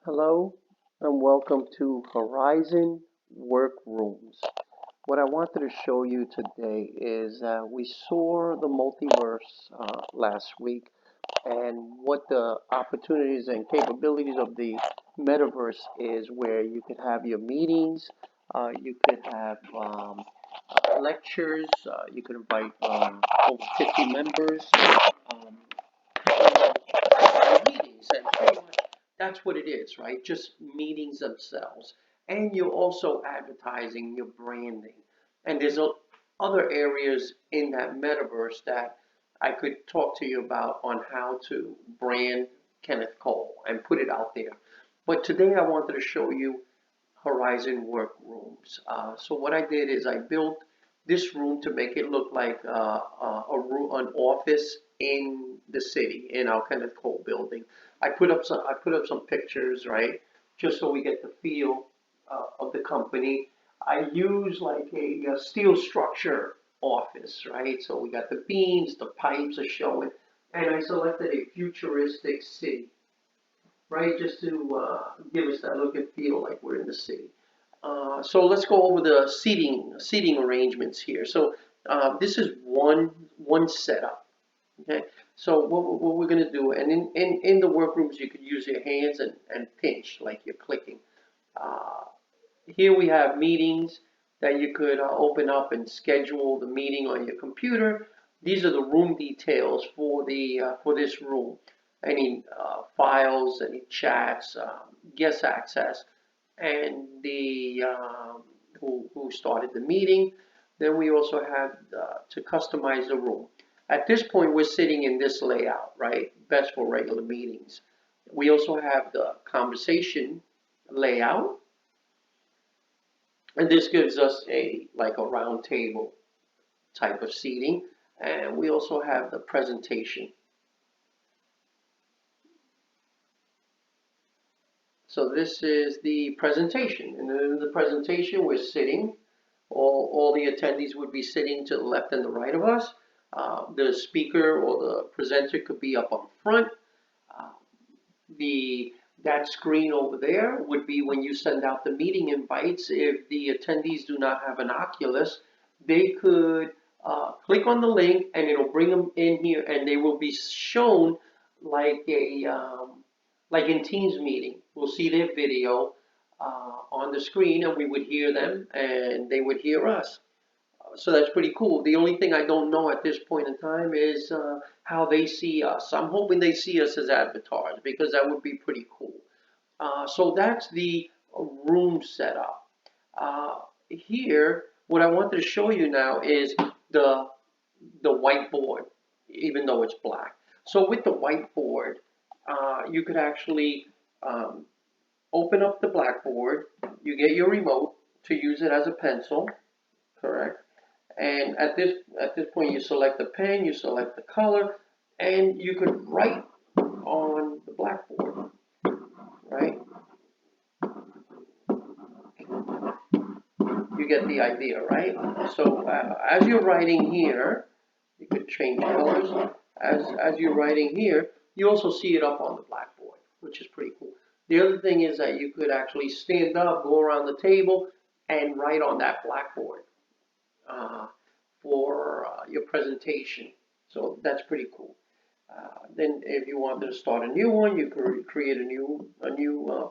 Hello and welcome to Horizon WorkRooms. What I wanted to show you today is we saw the multiverse last week and what the opportunities and capabilities of the metaverse is, where you could have your meetings, you could have lectures, you could invite over 50 members. Um, Meetings, and pretty much that's what it is, right? Just meetings themselves. And you're also advertising, your branding. And there's other areas in that metaverse that I could talk to you about on how to brand Kenneth Cole and put it out there. But today I wanted to show you Horizon Workrooms. So what I did is I built this room to make it look like an office in the city in our Kenneth Cole building. I put up some pictures, right, just so we get the feel of the company. I use like a steel structure office, right? So we got the beams, the pipes are showing, and I selected a futuristic city, right? Just to give us that look and feel like we're in the city. So let's go over the seating arrangements here. So this is one setup. Okay. So what we're going to do, and in the workrooms, you could use your hands and pinch like you're clicking. Uh, Here we have meetings that you could open up and schedule the meeting on your computer. These are the room details for this room. Any files, any chats, guest access, and the who started the meeting. Then we also have to customize the room. At this point, we're sitting in this layout, right? Best for regular meetings. We also have the conversation layout, and this gives us a round table type of seating. And we also have the presentation. So this is the presentation. And in the presentation, we're sitting. All the attendees would be sitting to the left and the right of us. The speaker or the presenter could be up on front. Uh, the That screen over there would be when you send out the meeting invites. If the attendees do not have an Oculus, they could click on the link and it'll bring them in here, and they will be shown like a like in Teams meeting. We'll see their video on the screen, and we would hear them, and they would hear us. So that's pretty cool. The only thing I don't know at this point in time is how they see us. I'm hoping they see us as avatars, because that would be pretty cool. So that's the room setup. Here, what I wanted to show you now is the the whiteboard, even though it's black. So with the whiteboard, you could actually um, open up the blackboard. You get your remote to use it as a pencil, correct? And at this point, you select the pen, you select the color, and you could write on the blackboard, right? You get the idea, right? So as you're writing here, you could change colors. As you're writing here, you also see it up on the blackboard, which is pretty cool. The other thing is that you could actually stand up, go around the table, and write on that blackboard uh, for your presentation. So that's pretty cool. Then, if you wanted to start a new one, you could create a new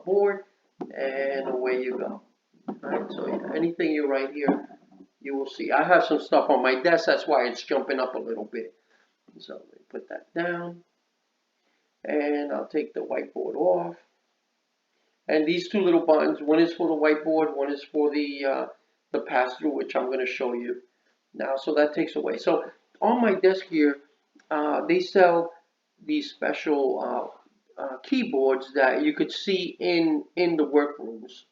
board, and away you go. Right? So anything you write here, you will see. I have some stuff on my desk, that's why it's jumping up a little bit. So let me put that down, and I'll take the whiteboard off. And these two little buttons, one is for the whiteboard, one is for the pass through, which I'm going to show you now. So that takes away. So on my desk here, they sell these special keyboards that you could see in the workrooms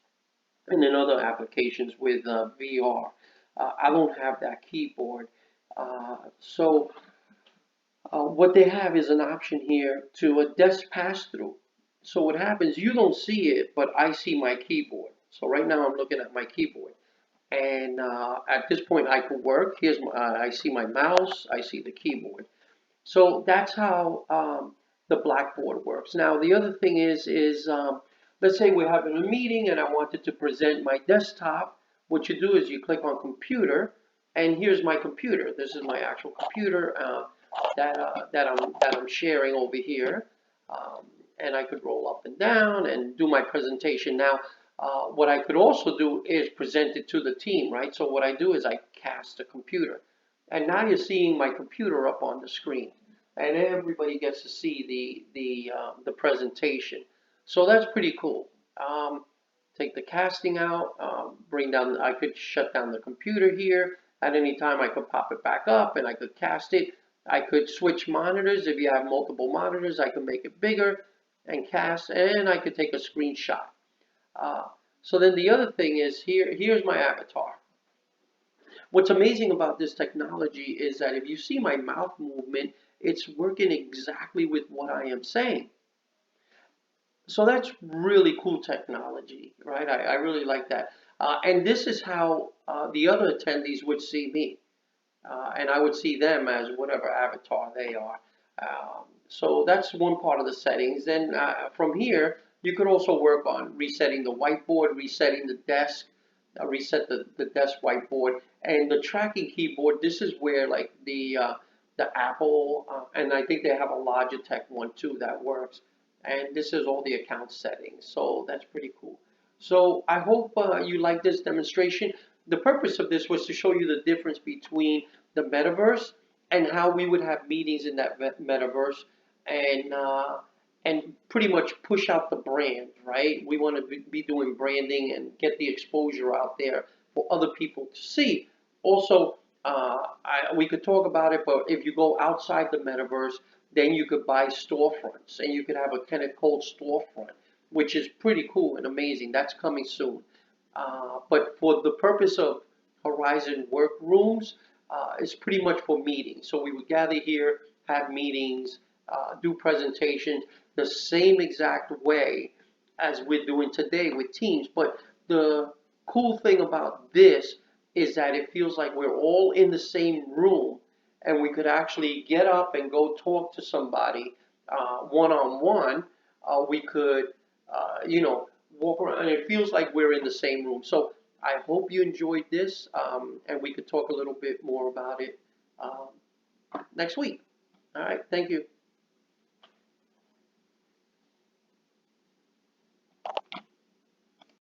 and in other applications with VR. I don't have that keyboard. So what they have is an option here to a desk pass-through. So what happens, you don't see it, but I see my keyboard. So right now I'm looking at my keyboard. And at this point I could work. I see my mouse, I see the keyboard. So that's how the blackboard works. Now the other thing is let's say we're having a meeting and I wanted to present my desktop. What you do is you click on computer, and here's my computer. This is my actual computer that I'm sharing over here. Um, and I could roll up and down and do my presentation. Now, what I could also do is present it to the team, right? So what I do is I cast the computer, and now you're seeing my computer up on the screen, and everybody gets to see the presentation. So that's pretty cool. Take the casting out, bring down. I could shut down the computer here at any time. I could pop it back up, and I could cast it. I could switch monitors. If you have multiple monitors, I could make it bigger and cast, and I could take a screenshot. Uh, so then the other thing is here's my avatar. What's amazing about this technology is that if you see my mouth movement, it's working exactly with what I am saying. So that's really cool technology, right? I really like that. And this is how the other attendees would see me. And I would see them as whatever avatar they are. So that's one part of the settings. Then from here, you could also work on resetting the whiteboard, resetting the desk, reset the desk whiteboard, and the tracking keyboard. This is where like the Apple, and I think they have a Logitech one too that works. And this is all the account settings. So that's pretty cool. So I hope you like this demonstration. The purpose of this was to show you the difference between the metaverse and how we would have meetings in that metaverse, and pretty much push out the brand, right? We want to be doing branding and get the exposure out there for other people to see. Also, we could talk about it, but if you go outside the metaverse, then you could buy storefronts and you could have a Kenneth Cole storefront, which is pretty cool and amazing. That's coming soon. But for the purpose of Horizon Workrooms, it's pretty much for meetings. So we would gather here, have meetings, do presentations the same exact way as we're doing today with Teams. But the cool thing about this is that it feels like we're all in the same room, and we could actually get up and go talk to somebody one on one. We could, walk around, and it feels like we're in the same room. So I hope you enjoyed this, and we could talk a little bit more about it next week. All right, thank you.